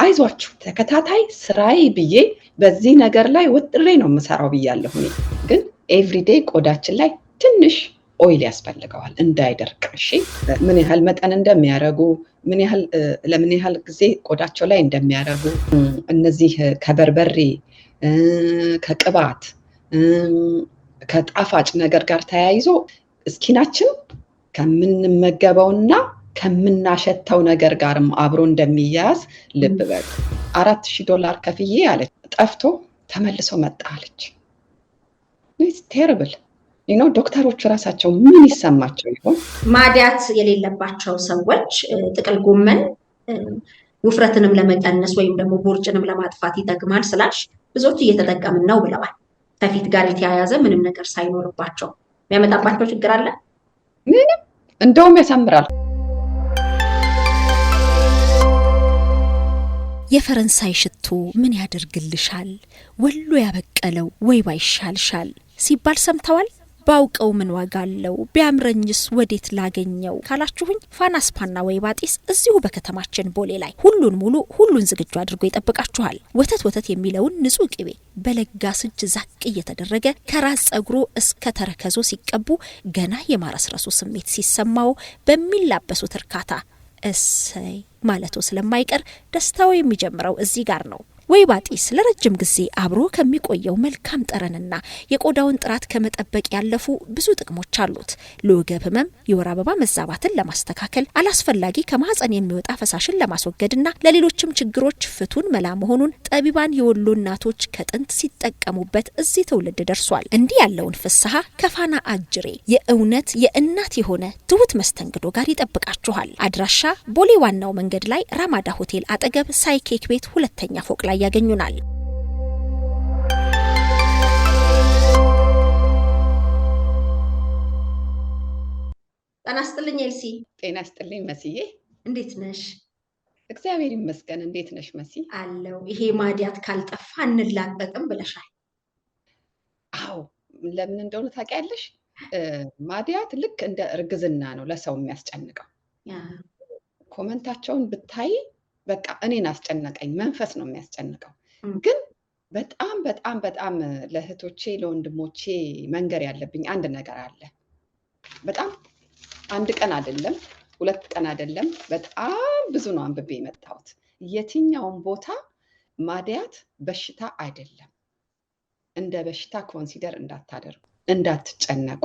አይዟችሁ ተከታታይ ስራዬ ብዬ በዚህ ነገር ላይ ወጥሬ ነው የምሰራው ብያለሁ። ግን ኤቭሪዴይ ቆዳችን ላይ ትንሽ ኦይል ያስፈልገዋል እንዳይደርቅ። እሺ ምን ያህል መጠን እንደሚያረጉ ለምን ያህል ጊዜ ቆዳቸው ላይ እንደሚያረጉ እነዚህ ከበርበሬ ከቅባት ከጣፋጭ ነገር ጋር ተያይዞ ስኪናችን ከምንመገበውና ከምናሸተው ነገር ጋርም አብሮ እንደሚያያዝ ልብ በሉ። $4000 ከፍዬ አለች፣ ጠፍቶ ተመልሶ መጣ አለች። ኢትስ ቴሪብል ዶክተሮቹ ራሳቸው ምን ይሰማቸው ይሆን? ማዲያት የሌለባቸው ሰዎች ጥቅል ጎመን ውፍረትንም ለመቀነስ ወይም ደግሞ ቦርጭንም ለማጥፋት ይጠቅማል ስላልሽ ብዙዎች እየተጠቀምን ነው ብለዋል። ከፊት ጋር የተያያዘ ምንም ነገር ሳይኖርባቸው የሚያመጣባቸው ችግር አለ? ምንም፣ እንደውም ያሳምራል። የፈረንሳይ ሽቶ ምን ያደርግልሻል? ወሎ ያበቀለው ወይባ ይሻልሻል ሲባል ሰምተዋል? ባውቀው ምን ዋጋ አለው? ቢያምረኝስ ወዴት ላገኘው ካላችሁኝ ፋና ስፓና ወይባ ጢስ እዚሁ በከተማችን ቦሌ ላይ ሁሉን ሙሉ ሁሉን ዝግጁ አድርጎ ይጠብቃችኋል። ወተት የሚለውን ንጹህ ቅቤ በለጋስ እጅ ዛቅ እየተደረገ ከራስ ጸጉሮ እስከ ተረከዞ ሲቀቡ ገና የማረስረሱ ስሜት ሲሰማው በሚላበሱት እርካታ እሰይ ማለቱ ስለማይቀር ደስታው የሚጀምረው እዚህ ጋር ነው። ወይባ ጢስ ለረጅም ጊዜ አብሮ ከሚቆየው መልካም ጠረንና የቆዳውን ጥራት ከመጠበቅ ያለፉ ብዙ ጥቅሞች አሉት። ለወገብ ህመም፣ የወር አበባ መዛባትን ለማስተካከል፣ አላስፈላጊ ከማህፀን የሚወጣ ፈሳሽን ለማስወገድና ለሌሎችም ችግሮች ፍቱን መላ መሆኑን ጠቢባን የወሎ እናቶች ከጥንት ሲጠቀሙበት እዚህ ትውልድ ደርሷል። እንዲህ ያለውን ፍስሐ ከፋና አጅሬ የእውነት የእናት የሆነ ትሁት መስተንግዶ ጋር ይጠብቃችኋል። አድራሻ ቦሌ ዋናው መንገድ ላይ ራማዳ ሆቴል አጠገብ ሳይኬክ ቤት ሁለተኛ ፎቅ ላይ ያገኙናል። ጤና ይስጥልኝ ኤልሲ። ጤና ይስጥልኝ መስዬ። እንዴት ነሽ? እግዚአብሔር ይመስገን። እንዴት ነሽ መሲ? አለው። ይሄ ማዲያት ካልጠፋ እንላቀቅም ብለሻል። አዎ፣ ለምን እንደሆነ ታውቂያለሽ? ማዲያት ልክ እንደ እርግዝና ነው ለሰው የሚያስጨንቀው። ኮመንታቸውን ብታይ በቃ እኔን አስጨነቀኝ። መንፈስ ነው የሚያስጨንቀው። ግን በጣም በጣም በጣም ለእህቶቼ ለወንድሞቼ መንገር ያለብኝ አንድ ነገር አለ። በጣም አንድ ቀን አይደለም 2 ቀን አይደለም፣ በጣም ብዙ ነው አንብቤ የመጣሁት። የትኛውን ቦታ ማዲያት በሽታ አይደለም። እንደ በሽታ ኮንሲደር እንዳታደርጉ፣ እንዳትጨነቁ።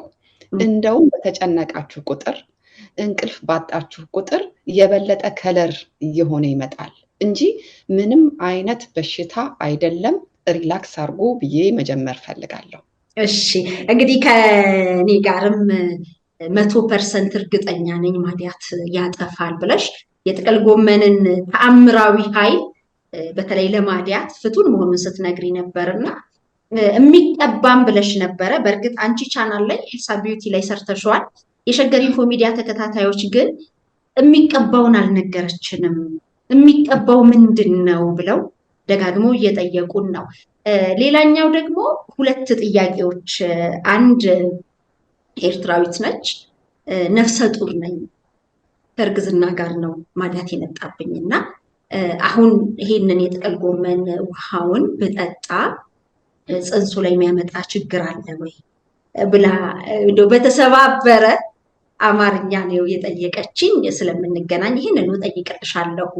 እንደውም በተጨነቃችሁ ቁጥር እንቅልፍ ባጣችሁ ቁጥር የበለጠ ከለር እየሆነ ይመጣል እንጂ ምንም አይነት በሽታ አይደለም። ሪላክስ አድርጉ ብዬ መጀመር ፈልጋለሁ። እሺ፣ እንግዲህ ከኔ ጋርም 100% እርግጠኛ ነኝ ማዲያት ያጠፋል ብለሽ የጥቅል ጎመንን ተአምራዊ ኃይል በተለይ ለማዲያት ፍቱን መሆኑን ስትነግሪ ነበርና የሚቀባም ብለሽ ነበረ። በእርግጥ አንቺ ቻናል ላይ ኤልሳ ቢዩቲ ላይ ሰርተሽዋል። የሸገር ኢንፎ ሚዲያ ተከታታዮች ግን የሚቀባውን አልነገረችንም፣ የሚቀባው ምንድን ነው ብለው ደጋግመው እየጠየቁን ነው። ሌላኛው ደግሞ 2 ጥያቄዎች። አንድ ኤርትራዊት ነች፣ ነፍሰ ጡር ነኝ፣ ከእርግዝና ጋር ነው ማዲያት የመጣብኝ እና አሁን ይሄንን የጥቅል ጎመን ውሃውን ብጠጣ ጽንሱ ላይ የሚያመጣ ችግር አለ ወይ ብላ እንደው በተሰባበረ አማርኛ ነው የጠየቀችኝ። ስለምንገናኝ ይሄንን ጠይቅልሻለሁ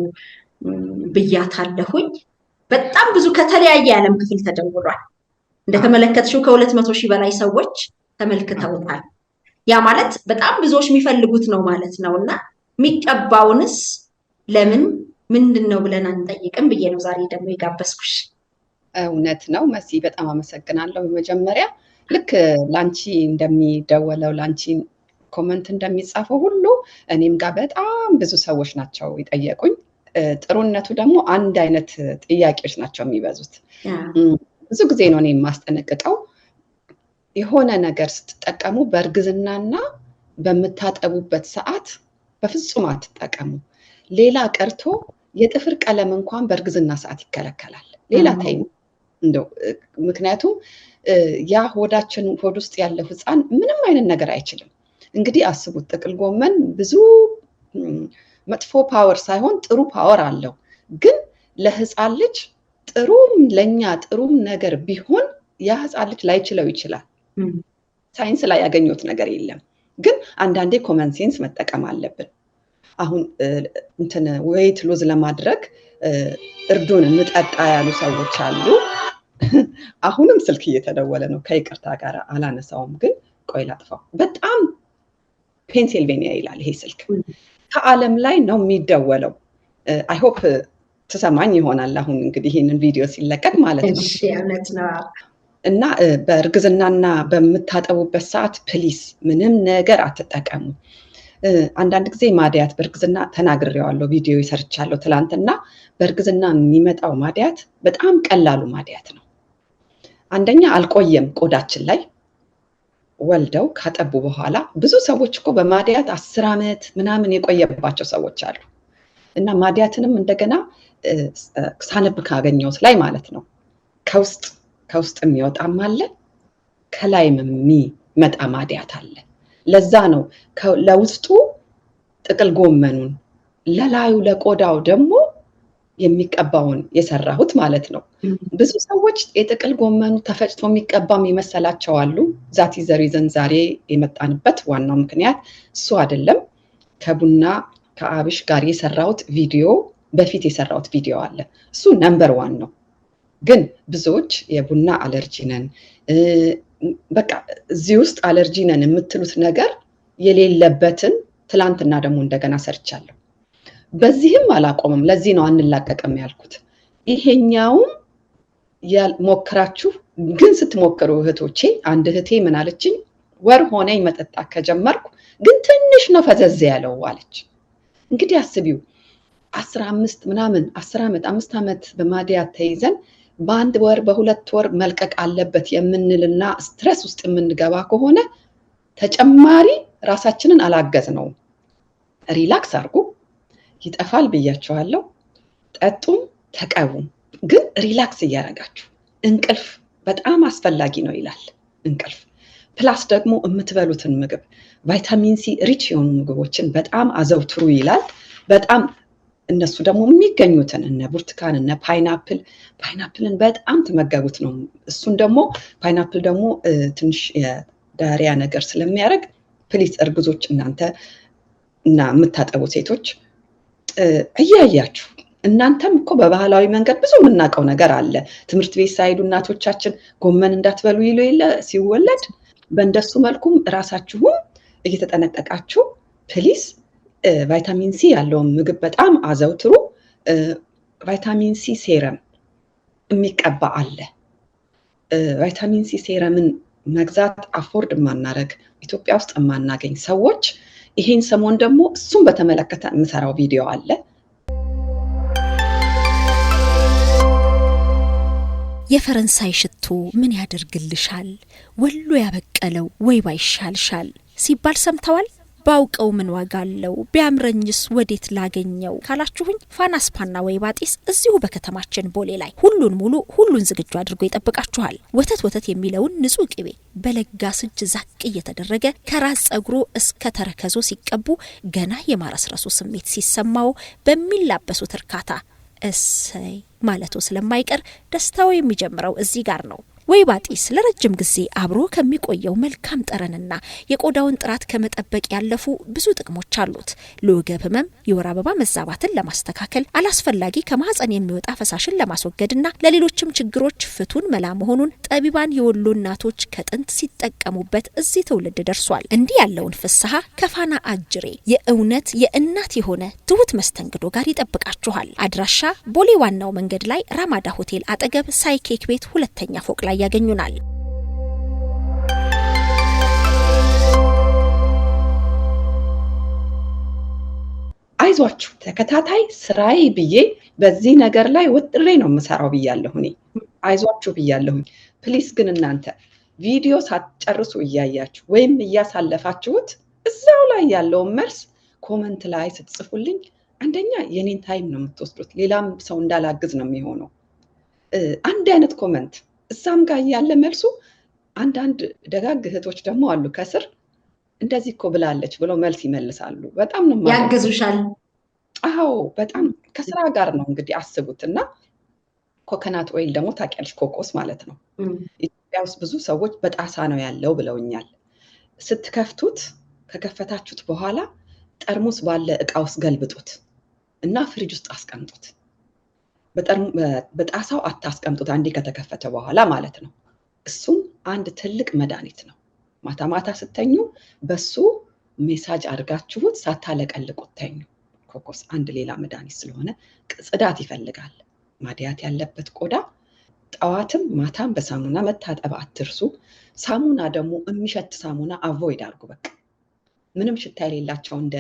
ብያታለሁኝ። በጣም ብዙ ከተለያየ የዓለም ክፍል ተደውሏል። እንደተመለከትሽው ከ200,000 በላይ ሰዎች ተመልክተውታል። ያ ማለት በጣም ብዙዎች የሚፈልጉት ነው ማለት ነው እና የሚቀባውንስ ለምን ምንድን ነው ብለን አንጠይቅም ብዬ ነው ዛሬ ደግሞ የጋበዝኩሽ። እውነት ነው መሲ፣ በጣም አመሰግናለሁ። መጀመሪያ ልክ ላንቺ እንደሚደወለው ላንቺ ኮመንት እንደሚጻፈው ሁሉ እኔም ጋር በጣም ብዙ ሰዎች ናቸው የጠየቁኝ። ጥሩነቱ ደግሞ አንድ አይነት ጥያቄዎች ናቸው የሚበዙት። ብዙ ጊዜ ነው እኔ የማስጠነቅቀው፣ የሆነ ነገር ስትጠቀሙ በእርግዝናና በምታጠቡበት ሰዓት በፍጹም አትጠቀሙ። ሌላ ቀርቶ የጥፍር ቀለም እንኳን በእርግዝና ሰዓት ይከለከላል። ሌላ ታይም እንደው ምክንያቱም ያ ሆዳችን ሆድ ውስጥ ያለው ህፃን ምንም አይነት ነገር አይችልም። እንግዲህ አስቡት፣ ጥቅል ጎመን ብዙ መጥፎ ፓወር ሳይሆን ጥሩ ፓወር አለው። ግን ለህፃን ልጅ ጥሩም ለኛ ጥሩም ነገር ቢሆን ያ ህፃን ልጅ ላይችለው ይችላል። ሳይንስ ላይ ያገኙት ነገር የለም። ግን አንዳንዴ ኮመን ሴንስ መጠቀም አለብን። አሁን እንትን ዌይት ሉዝ ለማድረግ እርዱን እንጠጣ ያሉ ሰዎች አሉ። አሁንም ስልክ እየተደወለ ነው፣ ከይቅርታ ጋር አላነሳውም፣ ግን ቆይ ላጥፋው። በጣም ፔንሲልቬኒያ ይላል ይሄ ስልክ። ከዓለም ላይ ነው የሚደወለው። አይ ሆፕ ትሰማኝ ይሆናል አሁን እንግዲህ ይህንን ቪዲዮ ሲለቀቅ ማለት ነው። እና በእርግዝናና በምታጠቡበት ሰዓት ፕሊስ ምንም ነገር አትጠቀሙ። አንዳንድ ጊዜ ማዲያት በእርግዝና ተናግሬዋለሁ፣ ቪዲዮ ይሰርቻለሁ ትላንትና። በእርግዝና የሚመጣው ማዲያት በጣም ቀላሉ ማዲያት ነው። አንደኛ አልቆየም ቆዳችን ላይ። ወልደው ካጠቡ በኋላ ብዙ ሰዎች እኮ በማዲያት 10 ዓመት ምናምን የቆየባቸው ሰዎች አሉ። እና ማዲያትንም እንደገና ሳነብ ካገኘሁት ላይ ማለት ነው ከውስጥ የሚወጣም አለ፣ ከላይም የሚመጣ ማዲያት አለ። ለዛ ነው ለውስጡ ጥቅል ጎመኑን ለላዩ ለቆዳው ደግሞ የሚቀባውን የሰራሁት ማለት ነው። ብዙ ሰዎች የጥቅል ጎመኑ ተፈጭቶ የሚቀባም ይመሰላቸው አሉ። ዛት ኢዝ ዘ ሪዝን ዛሬ የመጣንበት ዋናው ምክንያት እሱ አይደለም። ከቡና ከአብሽ ጋር የሰራሁት ቪዲዮ በፊት የሰራሁት ቪዲዮ አለ። እሱ ነምበር 1 ነው። ግን ብዙዎች የቡና አለርጂ ነን፣ በቃ እዚህ ውስጥ አለርጂ ነን የምትሉት ነገር የሌለበትን ትላንትና ደግሞ እንደገና ሰርቻለሁ። በዚህም አላቆምም። ለዚህ ነው አንላቀቅም ያልኩት። ይሄኛውም ሞክራችሁ ግን ስትሞክሩ እህቶቼ፣ አንድ እህቴ ምን አለችኝ፣ ወር ሆነኝ መጠጣት ከጀመርኩ ግን ትንሽ ነው ፈዘዝ ያለው አለች። እንግዲህ አስቢው 15 ምናምን 10 ዓመት 5 ዓመት በማዲያት ተይዘን በአንድ ወር በሁለት ወር መልቀቅ አለበት የምንልና ስትረስ ውስጥ የምንገባ ከሆነ ተጨማሪ ራሳችንን አላገዝ ነው። ሪላክስ አርጉ፣ ይጠፋል ብያችኋለሁ። ጠጡም ተቀቡም፣ ግን ሪላክስ እያደረጋችሁ። እንቅልፍ በጣም አስፈላጊ ነው ይላል። እንቅልፍ ፕላስ ደግሞ የምትበሉትን ምግብ ቫይታሚን ሲ ሪች የሆኑ ምግቦችን በጣም አዘውትሩ ይላል። በጣም እነሱ ደግሞ የሚገኙትን እነ ብርቱካን እነ ፓይናፕልን በጣም ትመገቡት ነው። እሱን ደግሞ ፓይናፕል ደግሞ ትንሽ የዳሪያ ነገር ስለሚያደርግ ፕሊስ እርጉዞች እናንተ እና የምታጠቡ ሴቶች እያያችሁ፣ እናንተም እኮ በባህላዊ መንገድ ብዙ የምናውቀው ነገር አለ። ትምህርት ቤት ሳይሄዱ እናቶቻችን ጎመን እንዳትበሉ ይሉ የለ ሲወለድ። በእንደሱ መልኩም እራሳችሁም እየተጠነቀቃችሁ ፕሊስ ቫይታሚን ሲ ያለውን ምግብ በጣም አዘውትሩ። ቫይታሚን ሲ ሴረም የሚቀባ አለ። ቫይታሚን ሲ ሴረምን መግዛት አፎርድ የማናረግ ኢትዮጵያ ውስጥ የማናገኝ ሰዎች ይሄን ሰሞን ደግሞ እሱን በተመለከተ የምሰራው ቪዲዮ አለ። የፈረንሳይ ሽቶ ምን ያደርግልሻል፣ ወሎ ያበቀለው ወይባ ይሻልሻል ሲባል ሰምተዋል? ባውቀው ምን ዋጋ አለው ቢያምረኝስ ወዴት ላገኘው ካላችሁኝ፣ ፋና ስፓና ወይባ ጢስ እዚሁ በከተማችን ቦሌ ላይ ሁሉን ሙሉ ሁሉን ዝግጁ አድርጎ ይጠብቃችኋል። ወተት የሚለውን ንጹህ ቅቤ በለጋስ እጅ ዛቅ እየተደረገ ከራስ ጸጉሮ እስከ ተረከዞ ሲቀቡ ገና የማረስረሱ ስሜት ሲሰማው በሚላበሱት እርካታ እሰይ ማለቱ ስለማይቀር ደስታው የሚጀምረው እዚህ ጋር ነው። ወይባ ጢስ ለረጅም ጊዜ አብሮ ከሚቆየው መልካም ጠረንና የቆዳውን ጥራት ከመጠበቅ ያለፉ ብዙ ጥቅሞች አሉት። ለወገብ ህመም፣ የወር አበባ መዛባትን ለማስተካከል፣ አላስፈላጊ ከማህፀን የሚወጣ ፈሳሽን ለማስወገድና ለሌሎችም ችግሮች ፍቱን መላ መሆኑን ጠቢባን የወሎ እናቶች ከጥንት ሲጠቀሙበት እዚህ ትውልድ ደርሷል። እንዲህ ያለውን ፍስሐ ከፋና አጅሬ የእውነት የእናት የሆነ ትሁት መስተንግዶ ጋር ይጠብቃችኋል። አድራሻ ቦሌ ዋናው መንገድ ላይ ራማዳ ሆቴል አጠገብ ሳይኬክ ቤት 2ኛ ፎቅ ላይ ያገኙናል። አይዟችሁ ተከታታይ ስራዬ ብዬ በዚህ ነገር ላይ ወጥሬ ነው የምሰራው ብያለሁ። እኔ አይዟችሁ ብያለሁኝ። ፕሊስ ግን እናንተ ቪዲዮ ሳትጨርሱ እያያችሁ ወይም እያሳለፋችሁት እዛው ላይ ያለውን መልስ ኮመንት ላይ ስትጽፉልኝ አንደኛ የኔን ታይም ነው የምትወስዱት፣ ሌላም ሰው እንዳላግዝ ነው የሚሆነው። አንድ አይነት ኮመንት እዛም ጋር ያለ መልሱ አንዳንድ ደጋግ እህቶች ደግሞ አሉ ከስር እንደዚህ እኮ ብላለች ብለው መልስ ይመልሳሉ። በጣም ነው ያግዙሻል። አዎ በጣም ከስራ ጋር ነው እንግዲህ አስቡት። እና ኮኮናት ኦይል ደግሞ ታውቂያለሽ፣ ኮኮስ ማለት ነው። ኢትዮጵያ ውስጥ ብዙ ሰዎች በጣሳ ነው ያለው ብለውኛል። ስትከፍቱት ከከፈታችሁት በኋላ ጠርሙስ ባለ እቃ ውስጥ ገልብጡት እና ፍሪጅ ውስጥ አስቀምጡት። በጣሳው አታስቀምጡት፣ አንዴ ከተከፈተ በኋላ ማለት ነው። እሱም አንድ ትልቅ መድኃኒት ነው። ማታ ማታ ስተኙ በሱ ሜሳጅ አድርጋችሁት ሳታለቀልቁት ተኙ። ኮኮስ አንድ ሌላ መድኃኒት ስለሆነ ጽዳት ይፈልጋል። ማድያት ያለበት ቆዳ ጠዋትም ማታም በሳሙና መታጠብ አትርሱ። ሳሙና ደግሞ የሚሸት ሳሙና አቮይድ አድርጉ። በቃ ምንም ሽታ የሌላቸው እንደ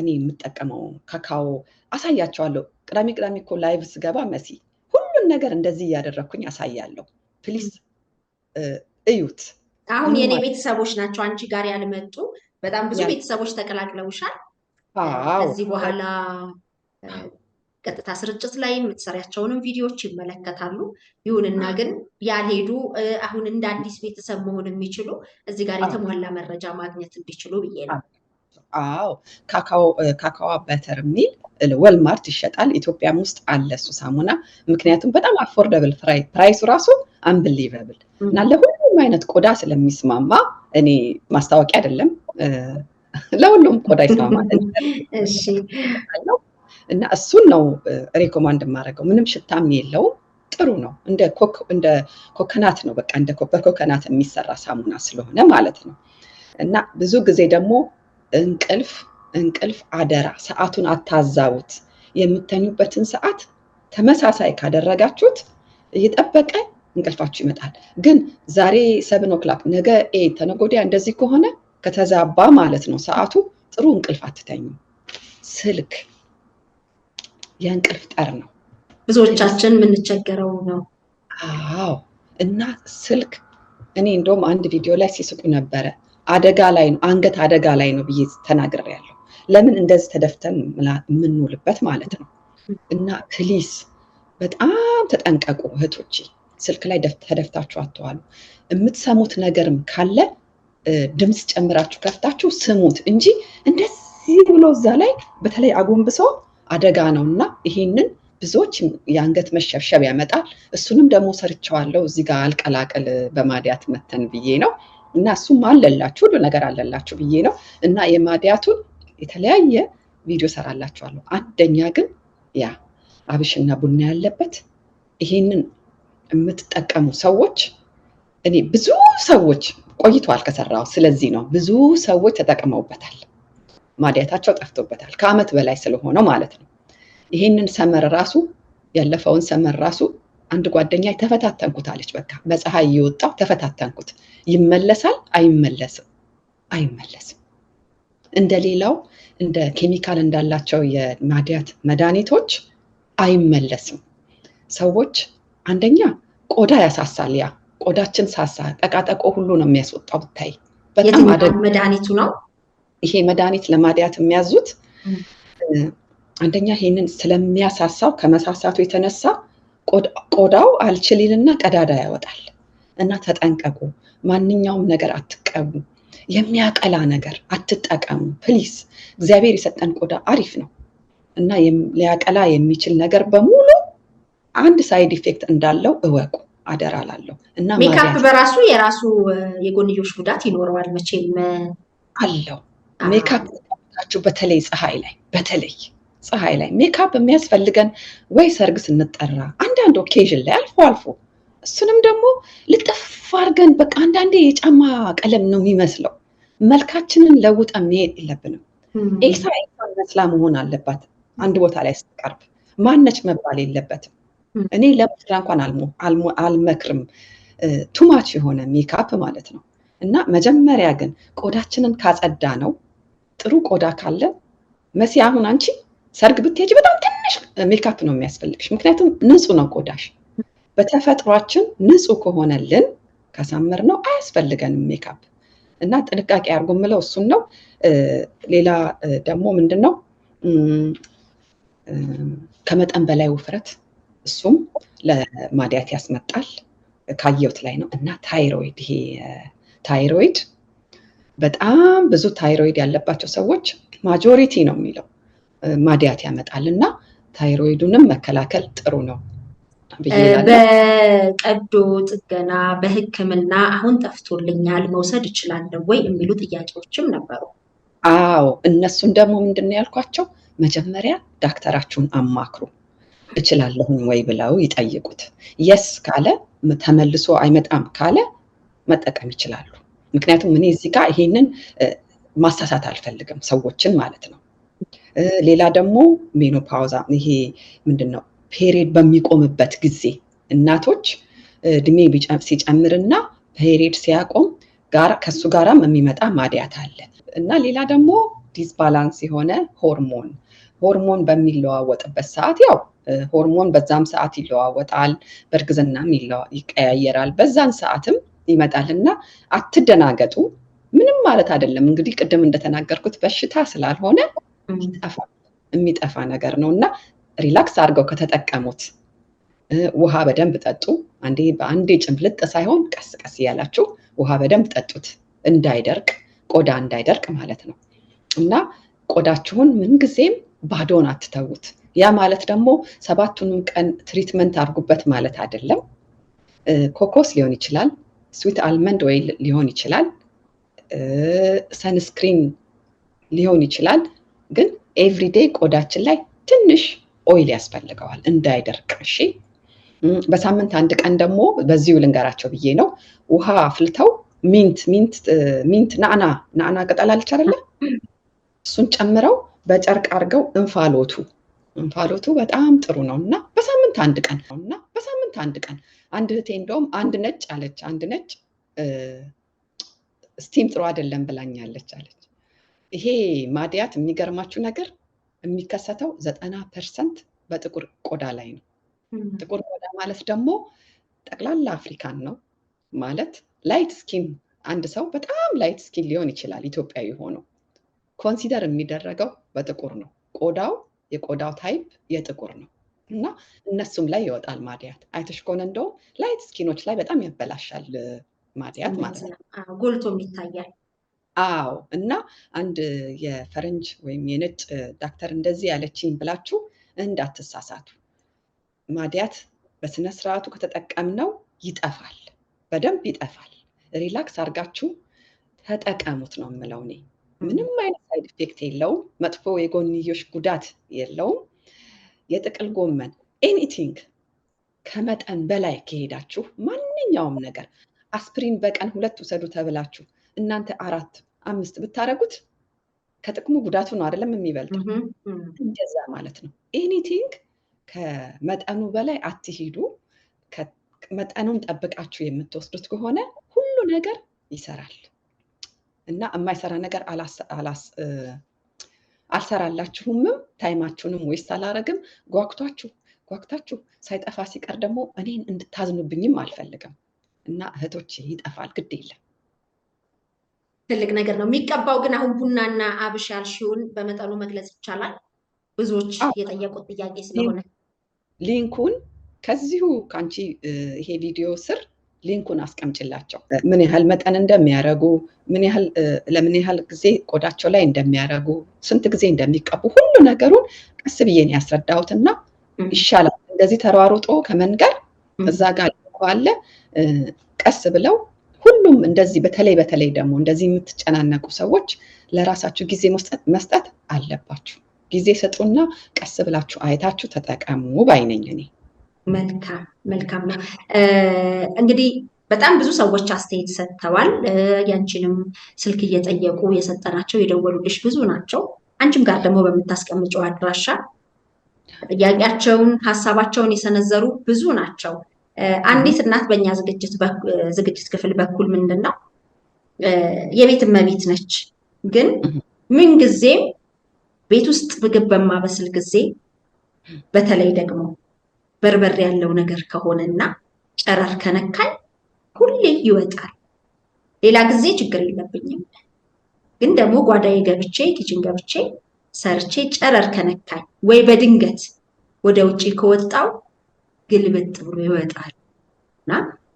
እኔ የምጠቀመው ካካኦ አሳያቸዋለሁ። ቅዳሜ እኮ ላይቭ ስገባ መሲ ሁሉን ነገር እንደዚህ እያደረግኩኝ አሳያለሁ። ፕሊዝ እዩት። አሁን የኔ ቤተሰቦች ናቸው አንቺ ጋር ያልመጡ፣ በጣም ብዙ ቤተሰቦች ተቀላቅለውሻል። ከዚህ በኋላ ቀጥታ ስርጭት ላይ የምትሰሪያቸውንም ቪዲዮዎች ይመለከታሉ። ይሁንና ግን ያልሄዱ አሁን እንደ አዲስ ቤተሰብ መሆን የሚችሉ እዚህ ጋር የተሟላ መረጃ ማግኘት እንዲችሉ ብዬ ነው። አዎ ካካዋ በተር የሚል ወልማርት ይሸጣል። ኢትዮጵያም ውስጥ አለ እሱ ሳሙና። ምክንያቱም በጣም አፎርደብል ፕራይሱ ራሱ አንብሊቨብል እና ለሁሉም አይነት ቆዳ ስለሚስማማ እኔ ማስታወቂያ አይደለም፣ ለሁሉም ቆዳ ይስማማል እና እሱን ነው ሪኮማንድ የማደርገው። ምንም ሽታም የለውም፣ ጥሩ ነው። እንደ ኮኮናት ነው፣ በቃ በኮኮናት የሚሰራ ሳሙና ስለሆነ ማለት ነው። እና ብዙ ጊዜ ደግሞ እንቅልፍ አደራ፣ ሰዓቱን አታዛቡት። የምተኙበትን ሰዓት ተመሳሳይ ካደረጋችሁት እየጠበቀ እንቅልፋችሁ ይመጣል። ግን ዛሬ 7 o'clock ነገ 8 ተነገ ወዲያ እንደዚህ ከሆነ ከተዛባ ማለት ነው ሰዓቱ፣ ጥሩ እንቅልፍ አትተኙ። ስልክ የእንቅልፍ ጠር ነው፣ ብዙዎቻችን የምንቸገረው ነው። አዎ። እና ስልክ እኔ እንደውም አንድ ቪዲዮ ላይ ሲስቁ ነበረ። አደጋ ላይ ነው፣ አንገት አደጋ ላይ ነው ብዬ ተናግሬያለሁ። ለምን እንደዚህ ተደፍተን የምንውልበት ማለት ነው። እና ፕሊስ በጣም ተጠንቀቁ እህቶቼ። ስልክ ላይ ተደፍታችሁ አትዋሉ። የምትሰሙት ነገርም ካለ ድምፅ ጨምራችሁ ከፍታችሁ ስሙት እንጂ እንደዚህ ብሎ እዛ ላይ በተለይ አጎንብሶ አደጋ ነው። እና ይሄንን ብዙዎች የአንገት መሸብሸብ ያመጣል። እሱንም ደግሞ ሰርቸዋለሁ እዚህ ጋር አልቀላቀል በማዲያት መተን ብዬ ነው። እና እሱም አለላችሁ፣ ሁሉ ነገር አለላችሁ ብዬ ነው። እና የማዲያቱን የተለያየ ቪዲዮ ሰራላችኋለሁ። አንደኛ ግን ያ አብሽና ቡና ያለበት ይሄንን የምትጠቀሙ ሰዎች፣ እኔ ብዙ ሰዎች ቆይቷል ከሰራው፣ ስለዚህ ነው ብዙ ሰዎች ተጠቅመውበታል። ማዲያታቸው ጠፍቶበታል ከአመት በላይ ስለሆነው ማለት ነው። ይሄንን ሰመር ራሱ ያለፈውን ሰመር ራሱ አንድ ጓደኛ ተፈታተንኩት አለች። በቃ በፀሐይ እየወጣው ተፈታተንኩት። ይመለሳል አይመለስም? አይመለስም። እንደሌላው እንደ ኬሚካል እንዳላቸው የማዲያት መድኃኒቶች አይመለስም። ሰዎች አንደኛ ቆዳ ያሳሳል። ያ ቆዳችን ሳሳ ጠቃጠቆ ሁሉ ነው የሚያስወጣው። ብታይ በጣም መድኃኒቱ ነው ይሄ መድኃኒት ለማዲያት የሚያዙት። አንደኛ ይሄንን ስለሚያሳሳው ከመሳሳቱ የተነሳ ቆዳው አልችሊልና ቀዳዳ ያወጣል። እና ተጠንቀቁ። ማንኛውም ነገር አትቀቡ፣ የሚያቀላ ነገር አትጠቀሙ ፕሊስ። እግዚአብሔር የሰጠን ቆዳ አሪፍ ነው እና ሊያቀላ የሚችል ነገር በሙሉ አንድ ሳይድ ኢፌክት እንዳለው እወቁ፣ አደራ ላለሁ። እና ሜካፕ በራሱ የራሱ የጎንዮሽ ጉዳት ይኖረዋል መቼም አለው። ሜካፕ በተለይ ፀሐይ ላይ ሜካፕ የሚያስፈልገን ወይ ሰርግ ስንጠራ፣ አንዳንድ ኦኬዥን ላይ አልፎ አልፎ፣ እሱንም ደግሞ ልጥፍ አድርገን በቃ አንዳንዴ የጫማ ቀለም ነው የሚመስለው። መልካችንን ለውጠን መሄድ የለብንም። ኤልሳ መስላ መሆን አለባት። አንድ ቦታ ላይ ስትቀርብ ማነች መባል የለበትም። እኔ ለሙሽራ እንኳን አልመክርም፣ ቱማች የሆነ ሜካፕ ማለት ነው። እና መጀመሪያ ግን ቆዳችንን ካጸዳ ነው፣ ጥሩ ቆዳ ካለ መሲ፣ አሁን አንቺ ሰርግ ብትሄጂ በጣም ትንሽ ሜካፕ ነው የሚያስፈልግሽ፣ ምክንያቱም ንጹህ ነው ቆዳሽ። በተፈጥሯችን ንጹህ ከሆነልን ካሳመር ነው አያስፈልገንም ሜካፕ። እና ጥንቃቄ አድርጎ የምለው እሱን ነው። ሌላ ደግሞ ምንድን ነው ከመጠን በላይ ውፍረት፣ እሱም ለማዲያት ያስመጣል። ካየሁት ላይ ነው። እና ታይሮይድ፣ ይሄ ታይሮይድ በጣም ብዙ ታይሮይድ ያለባቸው ሰዎች ማጆሪቲ ነው የሚለው ማዲያት ያመጣል እና ታይሮይዱንም መከላከል ጥሩ ነው ብዬ እላለሁ። በቀዶ ጥገና በሕክምና አሁን ጠፍቶልኛል መውሰድ እችላለሁ ወይ የሚሉ ጥያቄዎችም ነበሩ። አዎ እነሱን ደግሞ ምንድን ነው ያልኳቸው፣ መጀመሪያ ዳክተራችሁን አማክሩ፣ እችላለሁኝ ወይ ብለው ይጠይቁት። የስ ካለ ተመልሶ አይመጣም ካለ መጠቀም ይችላሉ። ምክንያቱም እኔ እዚህ ጋር ይሄንን ማሳሳት አልፈልግም ሰዎችን ማለት ነው። ሌላ ደግሞ ሜኖፓውዛ ይሄ ምንድን ነው ፔሪድ በሚቆምበት ጊዜ እናቶች እድሜ ሲጨምርና ፔሪድ ሲያቆም ከሱ ጋራም የሚመጣ ማዲያት አለ እና ሌላ ደግሞ ዲስባላንስ የሆነ ሆርሞን በሚለዋወጥበት ሰዓት ያው ሆርሞን በዛም ሰዓት ይለዋወጣል፣ በእርግዝናም ይቀያየራል፣ በዛን ሰዓትም ይመጣል እና አትደናገጡ። ምንም ማለት አይደለም። እንግዲህ ቅድም እንደተናገርኩት በሽታ ስላልሆነ የሚጠፋ ነገር ነው እና ሪላክስ አድርገው ከተጠቀሙት፣ ውሃ በደንብ ጠጡ። በአንዴ ጭምልጥ ሳይሆን ቀስ ቀስ እያላችሁ ውሃ በደንብ ጠጡት፣ እንዳይደርቅ ቆዳ እንዳይደርቅ ማለት ነው እና ቆዳችሁን ምንጊዜም ባዶን አትተዉት። ያ ማለት ደግሞ 7ቱንም ቀን ትሪትመንት አድርጉበት ማለት አይደለም። ኮኮስ ሊሆን ይችላል፣ ስዊት አልመንድ ኦይል ሊሆን ይችላል፣ ሰንስክሪን ሊሆን ይችላል። ግን ኤቭሪዴይ ቆዳችን ላይ ትንሽ ኦይል ያስፈልገዋል እንዳይደርቅ። እሺ በሳምንት 1 ቀን ደግሞ በዚሁ ልንገራቸው ብዬ ነው፣ ውሃ አፍልተው ሚንት ናዕና ቅጠል አለች አይደለ? እሱን ጨምረው በጨርቅ አድርገው እንፋሎቱ በጣም ጥሩ ነው እና በሳምንት 1 ቀን አንድ እህቴ እንደውም አንድ ነጭ ስቲም ጥሩ አይደለም ብላኛለች አለች። ይሄ ማዲያት የሚገርማችሁ ነገር የሚከሰተው 90% በጥቁር ቆዳ ላይ ነው። ጥቁር ቆዳ ማለት ደግሞ ጠቅላላ አፍሪካን ነው ማለት። ላይት ስኪን አንድ ሰው በጣም ላይት ስኪን ሊሆን ይችላል ኢትዮጵያዊ ሆኖ፣ ኮንሲደር የሚደረገው በጥቁር ነው። የቆዳው ታይፕ የጥቁር ነው እና እነሱም ላይ ይወጣል ማዲያት። አይተሽ ከሆነ እንደውም ላይት ስኪኖች ላይ በጣም ያበላሻል ማዲያት ማለት ነው፣ ጎልቶም ይታያል። አዎ እና አንድ የፈረንጅ ወይም የነጭ ዳክተር እንደዚህ ያለችኝ ብላችሁ እንዳትሳሳቱ። ማዲያት በስነ ስርዓቱ ከተጠቀምነው ይጠፋል፣ በደንብ ይጠፋል። ሪላክስ አድርጋችሁ ተጠቀሙት ነው የምለው እኔ። ምንም አይነት ሳይድ ኢፌክት የለውም፣ መጥፎ የጎንዮሽ ጉዳት የለውም። የጥቅል ጎመን ኤኒቲንግ ከመጠን በላይ ከሄዳችሁ ማንኛውም ነገር አስፕሪን በቀን 2 ውሰዱ ተብላችሁ እናንተ 4 5 ብታረጉት ከጥቅሙ ጉዳቱ ነው አይደለም የሚበልጠው። እንደዛ ማለት ነው። ኤኒቲንግ ከመጠኑ በላይ አትሂዱ። መጠኑን ጠብቃችሁ የምትወስዱት ከሆነ ሁሉ ነገር ይሰራል እና የማይሰራ ነገር አልሰራላችሁምም። ታይማችሁንም ዌስት አላረግም። ጓጉታችሁ ሳይጠፋ ሲቀር ደግሞ እኔን እንድታዝኑብኝም አልፈልግም እና እህቶች ይጠፋል፣ ግድ የለም። ትልቅ ነገር ነው የሚቀባው። ግን አሁን ቡናና አብሽ ያልሽውን በመጠኑ መግለጽ ይቻላል? ብዙዎች የጠየቁት ጥያቄ ስለሆነ ሊንኩን ከዚሁ ከአንቺ ይሄ ቪዲዮ ስር ሊንኩን አስቀምጭላቸው፣ ምን ያህል መጠን እንደሚያረጉ፣ ለምን ያህል ጊዜ ቆዳቸው ላይ እንደሚያረጉ፣ ስንት ጊዜ እንደሚቀቡ ሁሉ ነገሩን ቀስ ብዬን ያስረዳሁትና ይሻላል እንደዚህ ተሯሩጦ ከመንገር። እዛ ጋር ሊንኩ አለ። ቀስ ብለው ሁሉም እንደዚህ በተለይ ደግሞ እንደዚህ የምትጨናነቁ ሰዎች ለራሳችሁ ጊዜ መስጠት አለባችሁ። ጊዜ ሰጡና ቀስ ብላችሁ አይታችሁ ተጠቀሙ ባይነኝ እኔ። መልካም ነው። እንግዲህ በጣም ብዙ ሰዎች አስተያየት ሰጥተዋል። ያንቺንም ስልክ እየጠየቁ የሰጠናቸው የደወሉልሽ ብዙ ናቸው። አንቺም ጋር ደግሞ በምታስቀምጨው አድራሻ ጥያቄያቸውን ሀሳባቸውን የሰነዘሩ ብዙ ናቸው። አንዲት እናት በእኛ ዝግጅት ክፍል በኩል ምንድን ነው የቤት እመቤት ነች፣ ግን ምንጊዜም ቤት ውስጥ ምግብ በማበስል ጊዜ በተለይ ደግሞ በርበሬ ያለው ነገር ከሆነና ጨረር ከነካኝ ሁሌ ይወጣል። ሌላ ጊዜ ችግር የለብኝም፣ ግን ደግሞ ጓዳዬ ገብቼ ኪችን ገብቼ ሰርቼ ጨረር ከነካኝ ወይ በድንገት ወደ ውጭ ከወጣው ግልብጥ ብሎ ይወጣል እና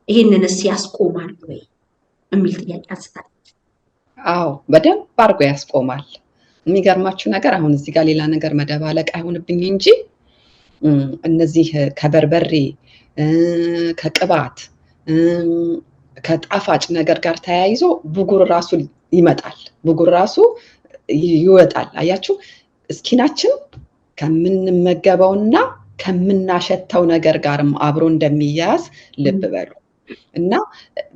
ይህንንስ ያስቆማል ወይ የሚል ጥያቄ አንስታለች። አዎ በደንብ አድርጎ ያስቆማል። የሚገርማችሁ ነገር አሁን እዚህ ጋር ሌላ ነገር መደባለቅ አይሆንብኝ እንጂ እነዚህ ከበርበሬ ከቅባት ከጣፋጭ ነገር ጋር ተያይዞ ብጉር ራሱ ይመጣል፣ ብጉር ራሱ ይወጣል። አያችሁ ስኪናችን ከምንመገበውና ከምናሸተው ነገር ጋርም አብሮ እንደሚያያዝ ልብ በሉ። እና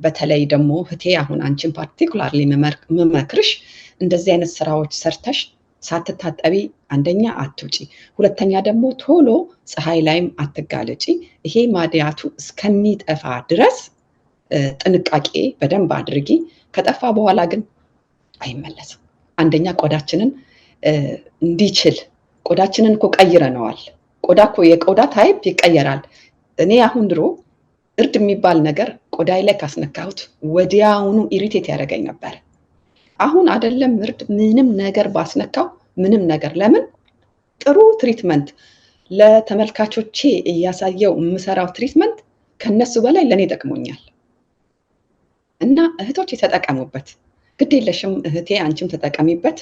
በተለይ ደግሞ እህቴ አሁን አንቺን ፓርቲኩላርሊ መመክርሽ እንደዚህ አይነት ስራዎች ሰርተሽ ሳትታጠቢ አንደኛ አትውጪ፣ ሁለተኛ ደግሞ ቶሎ ፀሐይ ላይም አትጋለጪ። ይሄ ማድያቱ እስከሚጠፋ ድረስ ጥንቃቄ በደንብ አድርጊ። ከጠፋ በኋላ ግን አይመለስም። አንደኛ ቆዳችንን እንዲችል ቆዳችንን እኮ ቀይረነዋል። ቆዳ እኮ የቆዳ ታይፕ ይቀየራል። እኔ አሁን ድሮ እርድ የሚባል ነገር ቆዳይ ላይ ካስነካሁት ወዲያውኑ ኢሪቴት ያደርገኝ ነበር። አሁን አይደለም እርድ ምንም ነገር ባስነካው ምንም ነገር ለምን ጥሩ ትሪትመንት ለተመልካቾቼ እያሳየው የምሰራው ትሪትመንት ከነሱ በላይ ለኔ ጠቅሞኛል። እና እህቶች የተጠቀሙበት ግድ የለሽም እህቴ አንቺም ተጠቀሚበት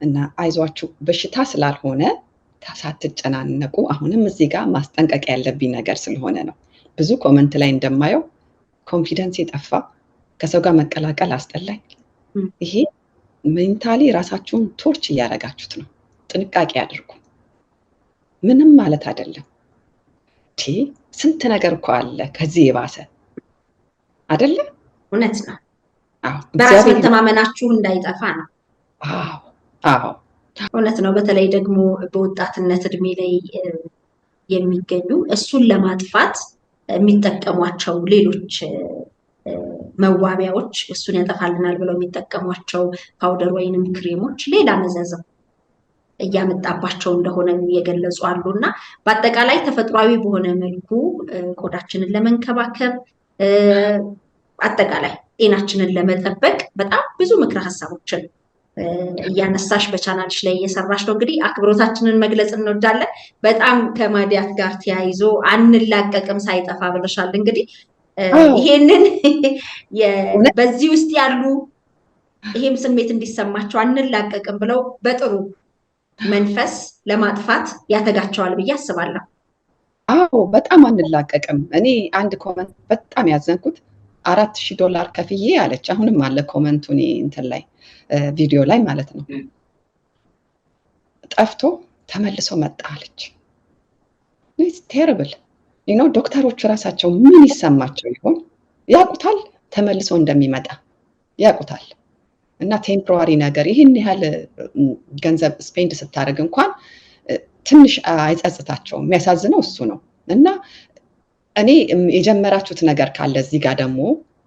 እና አይዟችሁ በሽታ ስላልሆነ ሳትጨናነቁ። አሁንም እዚህ ጋር ማስጠንቀቅ ያለብኝ ነገር ስለሆነ ነው። ብዙ ኮመንት ላይ እንደማየው ኮንፊደንስ የጠፋ ከሰው ጋር መቀላቀል አስጠላኝ። ይሄ ሜንታሊ ራሳችሁን ቶርች እያደረጋችሁት ነው። ጥንቃቄ አድርጉ። ምንም ማለት አይደለም። ስንት ነገር እኮ አለ ከዚህ የባሰ አይደለ? እውነት ነው። በራስ መተማመናችሁ እንዳይጠፋ ነው። አዎ እውነት ነው። በተለይ ደግሞ በወጣትነት እድሜ ላይ የሚገኙ እሱን ለማጥፋት የሚጠቀሟቸው ሌሎች መዋቢያዎች እሱን ያጠፋልናል ብለው የሚጠቀሟቸው ፓውደር ወይንም ክሬሞች ሌላ መዘዝም እያመጣባቸው እንደሆነ እየገለጹ አሉ። እና በአጠቃላይ ተፈጥሯዊ በሆነ መልኩ ቆዳችንን ለመንከባከብ አጠቃላይ ጤናችንን ለመጠበቅ በጣም ብዙ ምክረ ሀሳቦችን እያነሳሽ በቻናልሽ ላይ እየሰራሽ ነው። እንግዲህ አክብሮታችንን መግለጽ እንወዳለን። በጣም ከማዲያት ጋር ተያይዞ አንላቀቅም ሳይጠፋ ብለሻል። እንግዲህ ይሄንን በዚህ ውስጥ ያሉ ይሄም ስሜት እንዲሰማቸው አንላቀቅም ብለው በጥሩ መንፈስ ለማጥፋት ያተጋቸዋል ብዬ አስባለሁ። አዎ በጣም አንላቀቅም። እኔ አንድ ኮመንት በጣም ያዘንኩት $4000 ከፍዬ አለች። አሁንም አለ ኮመንቱ እኔ እንትን ላይ ቪዲዮ ላይ ማለት ነው። ጠፍቶ ተመልሶ መጣ አለች። ኢትስ ቴሪብል ዶክተሮቹ ራሳቸው ምን ይሰማቸው ይሆን? ያውቁታል ተመልሶ እንደሚመጣ ያውቁታል። እና ቴምፖራሪ ነገር ይህን ያህል ገንዘብ ስፔንድ ስታደርግ እንኳን ትንሽ አይጸጽታቸውም። የሚያሳዝነው እሱ ነው። እና እኔ የጀመራችሁት ነገር ካለ እዚህ ጋር ደግሞ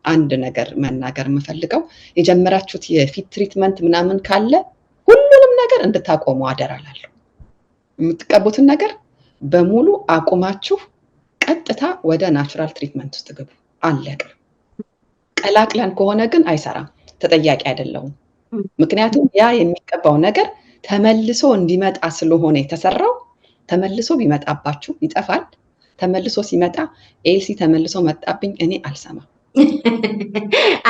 አንድ ነገር መናገር የምፈልገው የጀመራችሁት የፊት ትሪትመንት ምናምን ካለ ሁሉንም ነገር እንድታቆሙ አደራላለሁ። የምትቀቡትን ነገር በሙሉ አቁማችሁ ቀጥታ ወደ ናቹራል ትሪትመንት ውስጥ ግቡ። አለቀ። ቀላቅለን ከሆነ ግን አይሰራም፣ ተጠያቂ አይደለሁም። ምክንያቱም ያ የሚቀባው ነገር ተመልሶ እንዲመጣ ስለሆነ የተሰራው። ተመልሶ ቢመጣባችሁ ይጠፋል። ተመልሶ ሲመጣ ኤልሲ ተመልሶ መጣብኝ እኔ አልሰማም።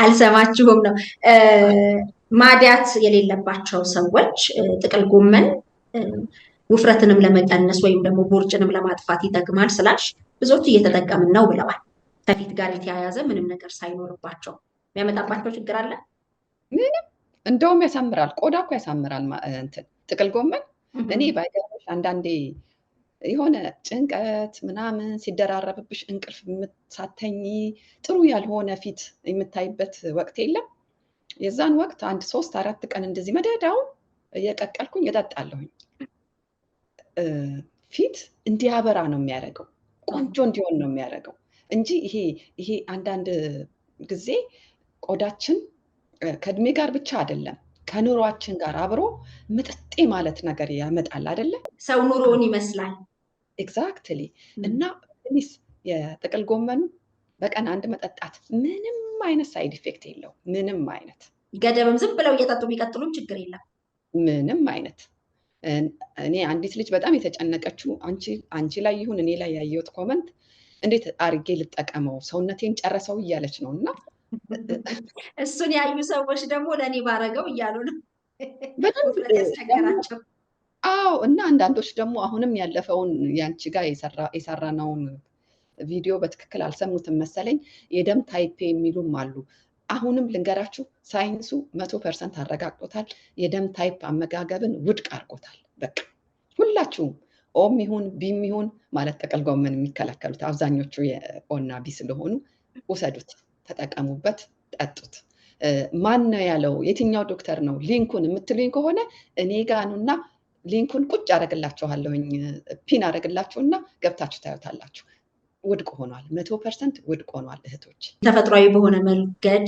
አልሰማችሁም ነው። ማዲያት የሌለባቸው ሰዎች ጥቅል ጎመን ውፍረትንም ለመቀነስ ወይም ደግሞ ቦርጭንም ለማጥፋት ይጠቅማል ስላልሽ ብዙዎች እየተጠቀምን ነው ብለዋል። ከፊት ጋር የተያያዘ ምንም ነገር ሳይኖርባቸው የሚያመጣባቸው ችግር አለ? ምንም። እንደውም ያሳምራል። ቆዳ እኮ ያሳምራል እንትን ጥቅል ጎመን። እኔ ባይገርምሽ አንዳንዴ የሆነ ጭንቀት ምናምን ሲደራረብብሽ እንቅልፍ ሳተኝ ጥሩ ያልሆነ ፊት የምታይበት ወቅት የለም? የዛን ወቅት 1-3-4 ቀን እንደዚህ መደዳውን እየቀቀልኩኝ እጠጣለሁኝ። ፊት እንዲያበራ ነው የሚያደርገው፣ ቆንጆ እንዲሆን ነው የሚያደርገው እንጂ ይሄ አንዳንድ ጊዜ ቆዳችን ከእድሜ ጋር ብቻ አይደለም ከኑሯችን ጋር አብሮ ምጥጤ ማለት ነገር ያመጣል አይደለ? ሰው ኑሮውን ይመስላል። ኤግዛክትሊ። እና ፕሊስ የጥቅል ጎመኑ በቀን 1 መጠጣት ምንም አይነት ሳይድ ኢፌክት የለው። ምንም አይነት ገደብም ዝም ብለው እየጠጡ ቢቀጥሉም ችግር የለም። ምንም አይነት። እኔ አንዲት ልጅ በጣም የተጨነቀችው አንቺ ላይ ይሁን እኔ ላይ ያየሁት ኮመንት እንዴት አርጌ ልጠቀመው ሰውነቴን ጨረሰው እያለች ነው። እና እሱን ያዩ ሰዎች ደግሞ ለእኔ ባረገው እያሉ ነው። በደንብ ያስቸገራቸው። አዎ። እና አንዳንዶች ደግሞ አሁንም ያለፈውን ያንቺ ጋር የሰራነውን ቪዲዮ በትክክል አልሰሙትም መሰለኝ። የደም ታይፕ የሚሉም አሉ። አሁንም ልንገራችሁ፣ ሳይንሱ 100% አረጋግጦታል። የደም ታይፕ አመጋገብን ውድቅ አድርጎታል። በቃ ሁላችሁም ኦም ይሁን ቢም ይሁን ማለት ጥቅል ጎመን የሚከለከሉት አብዛኞቹ የኦና ቢ ስለሆኑ ውሰዱት፣ ተጠቀሙበት፣ ጠጡት። ማን ነው ያለው? የትኛው ዶክተር ነው? ሊንኩን የምትሉኝ ከሆነ እኔ ጋኑና ሊንኩን ቁጭ አደረግላችኋለሁኝ፣ ፒን አደረግላችሁና ገብታችሁ ታዩታላችሁ። ውድቅ ሆኗል። 100% ውድቅ ሆኗል እህቶች። ተፈጥሯዊ በሆነ መንገድ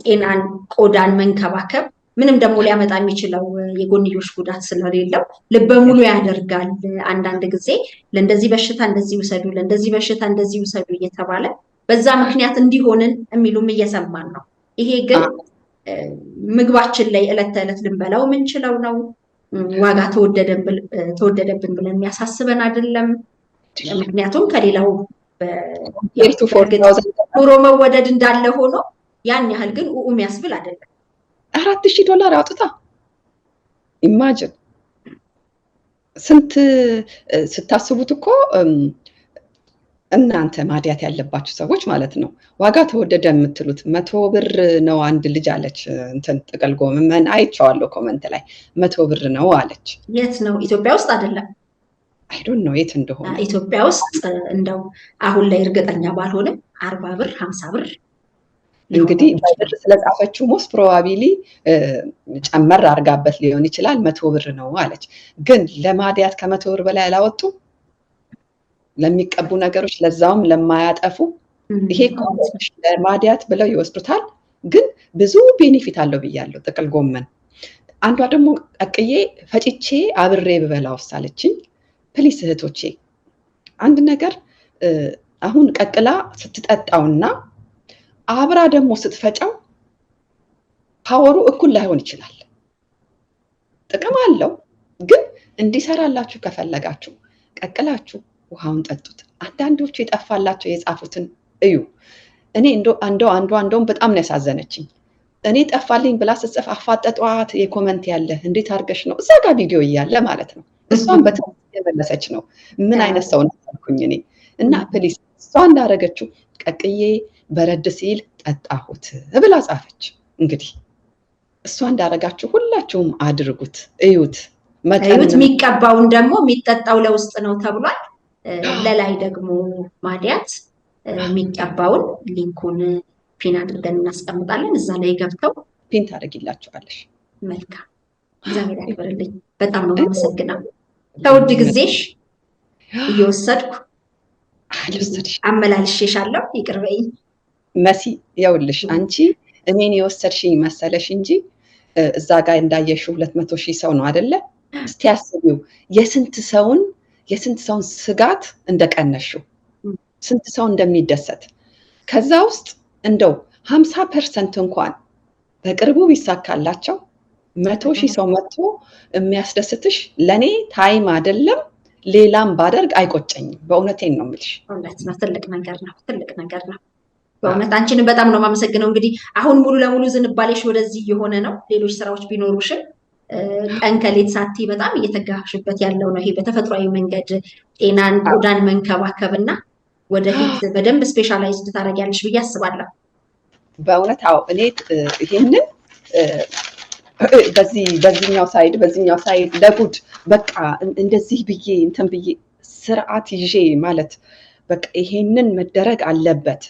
ጤናን፣ ቆዳን መንከባከብ ምንም ደግሞ ሊያመጣ የሚችለው የጎንዮሽ ጉዳት ስለሌለው ልበ ሙሉ ያደርጋል። አንዳንድ ጊዜ ለእንደዚህ በሽታ እንደዚህ ውሰዱ፣ ለእንደዚህ በሽታ እንደዚህ ውሰዱ እየተባለ በዛ ምክንያት እንዲሆንን የሚሉም እየሰማን ነው። ይሄ ግን ምግባችን ላይ ዕለት ተዕለት ልንበላው የምንችለው ነው። ዋጋ ተወደደብን ብለን የሚያሳስበን አይደለም። ምክንያቱም ከሌላው ኑሮ መወደድ እንዳለ ሆኖ ያን ያህል ግን የሚያስብል አይደለም። $4,000 አውጥታ ኢማጅን ስንት ስታስቡት እኮ እናንተ ማዲያት ያለባችሁ ሰዎች ማለት ነው። ዋጋ ተወደደ የምትሉት 100 ብር ነው። አንድ ልጅ አለች እንትን ጥቅል ጎመን አይቼዋለሁ ኮመንት ላይ 100 ብር ነው አለች። የት ነው? ኢትዮጵያ ውስጥ አይደለም። አይ ዶንት ኖ የት እንደሆነ። ኢትዮጵያ ውስጥ እንደው አሁን ላይ እርግጠኛ ባልሆንም 40 ብር 50 ብር እንግዲህ በብር ስለጻፈችው ሞስት ፕሮባቢሊ ጨመር አድርጋበት ሊሆን ይችላል። 100 ብር ነው አለች። ግን ለማዲያት ከ100 ብር በላይ አላወጡ ለሚቀቡ ነገሮች፣ ለዛውም ለማያጠፉ። ይሄ ለማዲያት ብለው ይወስዱታል፣ ግን ብዙ ቤኔፊት አለው ብያለሁ ጥቅል ጎመን። አንዷ ደግሞ ቀቅዬ ፈጭቼ አብሬ ብበላ ወሳለችኝ። ፕሊስ እህቶቼ አንድ ነገር አሁን ቀቅላ ስትጠጣውና አብራ ደግሞ ስትፈጨው ፓወሩ እኩል ላይሆን ይችላል። ጥቅም አለው፣ ግን እንዲሰራላችሁ ከፈለጋችሁ ቀቅላችሁ ውሃውን ጠጡት። አንዳንዶቹ የጠፋላቸው የጻፉትን እዩ። እኔ እንደውም በጣም ነው ያሳዘነችኝ። እኔ ጠፋልኝ ብላ ስትጽፍ አፋጠጧት የኮመንት ያለ እንዴት አድርገሽ ነው እዛ ጋር ቪዲዮ እያለ ማለት ነው። እሷን በትምህርት የመለሰች ነው። ምን አይነት ሰው ነበርኩኝ እኔ? እና ፕሊስ እሷ እንዳደረገችው ቀቅዬ በረድ ሲል ጠጣሁት ብላ ጻፈች። እንግዲህ እሷ እንዳደረጋችሁ ሁላችሁም አድርጉት፣ እዩት። እዩት። የሚቀባውን ደግሞ የሚጠጣው ለውስጥ ነው ተብሏል። ለላይ ደግሞ ማዲያት የሚቀባውን ሊንኩን ፒን አድርገን እናስቀምጣለን። እዛ ላይ ገብተው ፒን ታደርጊላችኋለሽ። መልካም፣ እግዚአብሔር ያክብርልኝ። በጣም ነው የማመሰግነው። ከውድ ጊዜሽ እየወሰድኩ አመላልሼሻለሁ፣ ይቅር በይኝ መሲ። ይኸውልሽ አንቺ እኔን የወሰድሽኝ መሰለሽ እንጂ እዛ ጋር እንዳየሽው 200,000 ሰው ነው አይደለ? እስቲ አስቢው የስንት ሰውን ስጋት እንደቀነሽው፣ ስንት ሰው እንደሚደሰት። ከዛ ውስጥ እንደው 50% እንኳን በቅርቡ ቢሳካላቸው 100,000 ሰው መጥቶ የሚያስደስትሽ ለኔ ታይም አይደለም ሌላም ባደርግ አይቆጨኝም። በእውነቴን ነው የምልሽ። እውነት ነው። ትልቅ ነገር ነው። ትልቅ ነገር ነው። በእውነት አንቺንም በጣም ነው የማመሰግነው። እንግዲህ አሁን ሙሉ ለሙሉ ዝንባሌሽ ወደዚህ የሆነ ነው። ሌሎች ስራዎች ቢኖሩሽም ቀን ከሌት ሳቲ በጣም እየተጋሽበት ያለው ነው ይሄ በተፈጥሯዊ መንገድ ጤናን፣ ቆዳን መንከባከብና ወደፊት በደንብ ስፔሻላይዝድ ታደርጊያለሽ ብዬ አስባለሁ። በእውነት አዎ። እኔ ይሄንን በዚህኛው ሳይድ ለጉድ በቃ እንደዚህ ብዬ እንትን ብዬ ስርዓት ይዤ ማለት በቃ ይሄንን መደረግ አለበት።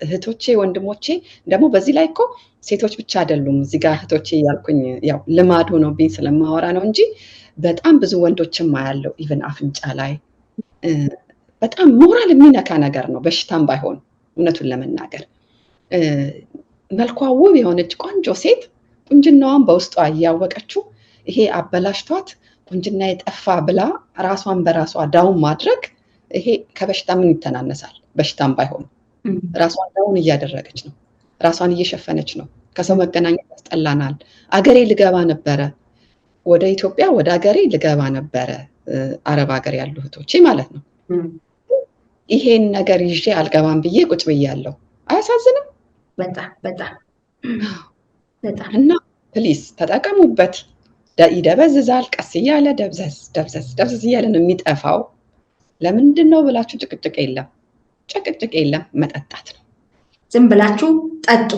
እህቶቼ ወንድሞቼ ደግሞ በዚህ ላይ እኮ ሴቶች ብቻ አይደሉም። እዚህ ጋር እህቶቼ ያልኩኝ ያው ልማድ ሆኖብኝ ስለማወራ ነው እንጂ በጣም ብዙ ወንዶችም አያለው። ኢቭን አፍንጫ ላይ በጣም ሞራል የሚነካ ነገር ነው። በሽታም ባይሆን እውነቱን ለመናገር መልኳ ውብ የሆነች ቆንጆ ሴት ቁንጅናዋን በውስጧ እያወቀችው ይሄ አበላሽቷት ቁንጅና የጠፋ ብላ ራሷን በራሷ ዳውን ማድረግ ይሄ ከበሽታ ምን ይተናነሳል? በሽታም ባይሆን ራሷን ዳውን እያደረገች ነው። ራሷን እየሸፈነች ነው። ከሰው መገናኘት ያስጠላናል። አገሬ ልገባ ነበረ፣ ወደ ኢትዮጵያ ወደ አገሬ ልገባ ነበረ፣ አረብ ሀገር ያሉ እህቶቼ ማለት ነው። ይሄን ነገር ይዤ አልገባም ብዬ ቁጭ ብያለሁ። አያሳዝንም? በጣም በጣም በጣም። እና ፕሊስ ተጠቀሙበት። ይደበዝዛል። ቀስ እያለ ደብዘዝ እያለ ነው የሚጠፋው። ለምንድን ነው ብላችሁ ጭቅጭቅ የለም፣ መጠጣት ነው። ዝም ብላችሁ ጠጡ፣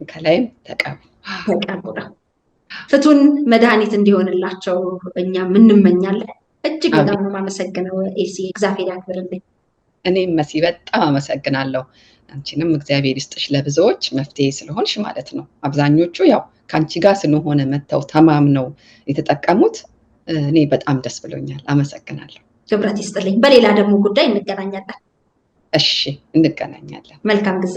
ከላይም ተቀቡ። ፍቱን መድኃኒት እንዲሆንላቸው እኛም እንመኛለን። እጅግ በጣም ነው የማመሰግነው ኤልሲ፣ እግዚአብሔር ያክብርልኝ። እኔም መሲ በጣም አመሰግናለሁ። አንቺንም እግዚአብሔር ይስጥሽ፣ ለብዙዎች መፍትሄ ስለሆንሽ ማለት ነው። አብዛኞቹ ያው ከአንቺ ጋር ስለሆነ መተው ተማምነው የተጠቀሙት። እኔ በጣም ደስ ብሎኛል። አመሰግናለሁ። ክብረት ይስጥልኝ። በሌላ ደግሞ ጉዳይ እንገናኛለን። እሺ፣ እንገናኛለን። መልካም ጊዜ።